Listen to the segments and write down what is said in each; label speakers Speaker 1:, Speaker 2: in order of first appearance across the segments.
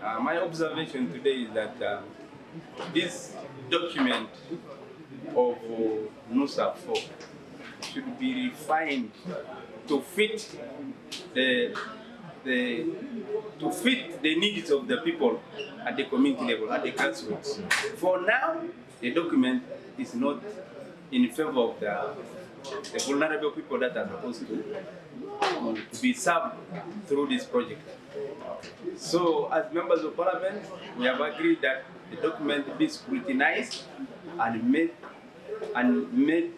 Speaker 1: My observation today is that this document of Nusaf should be refined to fit the needs of the people at the community level, at the grassroots. For now, the document is not in favor of the vulnerable people that are supposed to be served through this project. So, as members of parliament, we have agreed that the document be scrutinized and made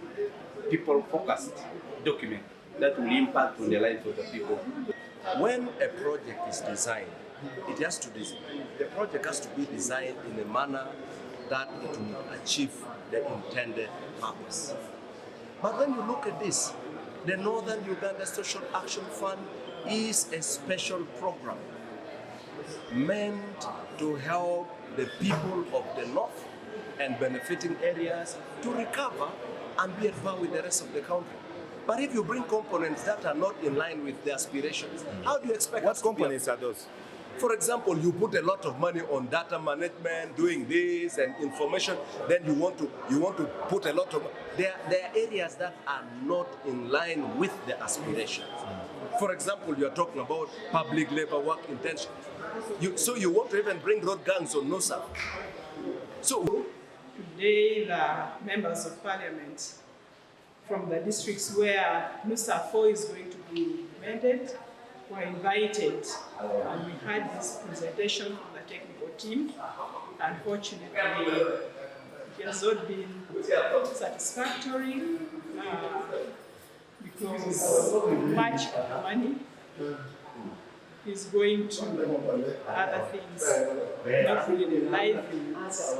Speaker 1: people-focused document that will impact on the lives of the people.
Speaker 2: When a project is designed, the project has to be designed in a manner that it will achieve the intended purpose. But when you look at this, the Northern Uganda Social Action Fund is a special program meant to help the people of the North and benefiting areas to recover and be at par with the rest of the country. But if you bring components that are not in line with the aspirations, how do you expect
Speaker 3: What components are those?
Speaker 2: For example, you put a lot of money on data management, doing this and information, then you want to put a lot of, there are areas that are not in line with the aspirations. For example, you are talking about public labor work intention. So you want to even bring road gangs on Nusaf. So
Speaker 4: today, the members of parliament from the districts where Nusaf 4 is going to be implemented were invited, and we had this presentation from the technical team. Unfortunately, it has not been satisfactory because much of the money is going to other things, not really the livelihoods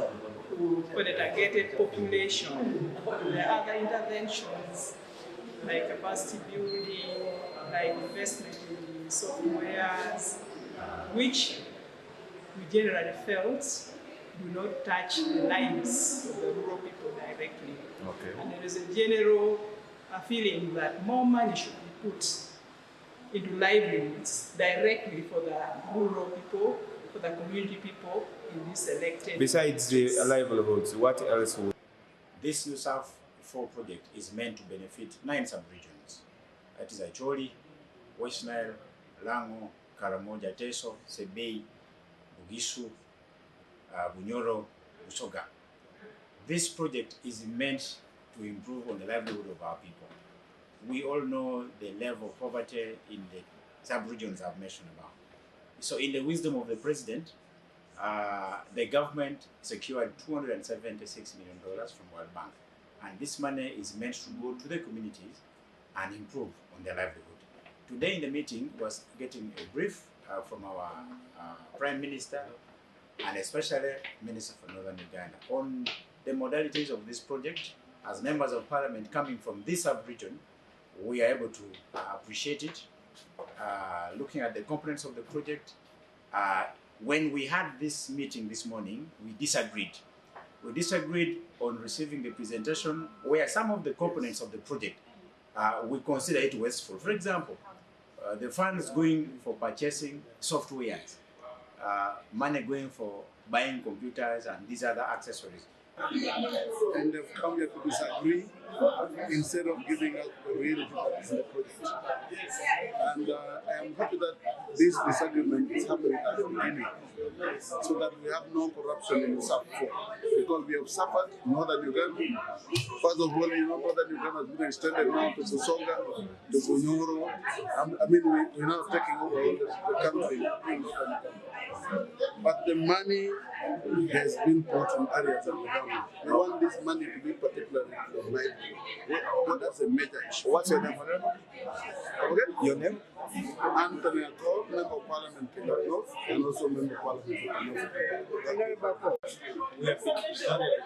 Speaker 4: for the targeted population. There are other interventions like capacity building, like investment in softwares, which we generally felt do not touch the lives of the rural people directly.
Speaker 3: Okay.
Speaker 4: And there is a general feeling that more money should be put into livelihoods directly for the rural people, for the community people in this elected.
Speaker 3: Besides the livelihoods, what else would?
Speaker 5: This Nusaf 4 project is meant to benefit 9 sub-regions. That is Acholi, West Nile, Lango, Karamoja, Teso, Sebei, Bugisu, Bunyoro, Busoga. This project is meant to improve on the livelihood of our people. We all know the level of poverty in the sub-regions I've mentioned about. So in the wisdom of the president, the government secured $276 million from World Bank. And this money is meant to go to the communities and improve on their livelihood. Today in the meeting was getting a brief from our Prime Minister and especially Minister for Northern Uganda on the modalities of this project. As members of parliament coming from this sub-region, we are able to appreciate it. Looking at the components of the project, when we had this meeting this morning, we disagreed. We disagreed on receiving the presentation where some of the components of the project, we consider it wasteful. For example, the funds going for purchasing softwares, money going for buying computers and these other accessories.
Speaker 6: And they've come here to disagree instead of giving us the reality that is in the project. And I am happy that this disagreement is happening at the beginning so that we have no corruption in Nusaf 4. Because we have suffered Northern Uganda. First of all, you know, Northern Uganda has been extended now to Sosoga, to Bunyoro. I mean, we're now taking over all the country. But the money has been put in areas that we don't know. We want this money to be particularly for livelihood. And that's a major issue.
Speaker 3: What's your name?
Speaker 6: Okay?
Speaker 3: Your name?
Speaker 6: Anthony Akol, Member of Parliament in the North, and also Member of Parliament in the North.
Speaker 7: We have been studying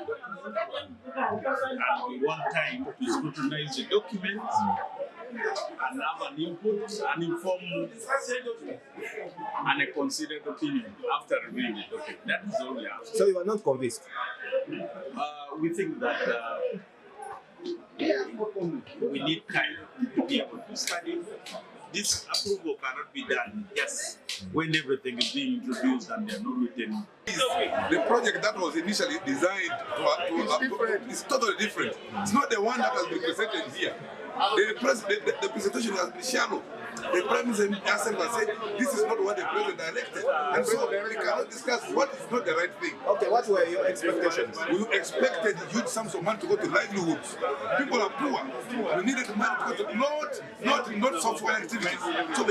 Speaker 7: and we want time to scrutinize the documents and have an input, an informed and a considered opinion after reviewing the document. That is all we have.
Speaker 3: So you are not convinced?
Speaker 7: We think that we need time to be able to study, this approval cannot be done just when everything is being introduced and they're not written.
Speaker 8: The project that was initially designed is totally different. It's not the one that has been presented here. The presentation has been shallow. The Prime Minister himself has said this is not what the President elected. And so we cannot discuss what is not the right thing.
Speaker 3: Okay, what were your expectations?
Speaker 8: We expected huge sums of money to go to livelihoods. People are poor. We needed money to go to not software activities. So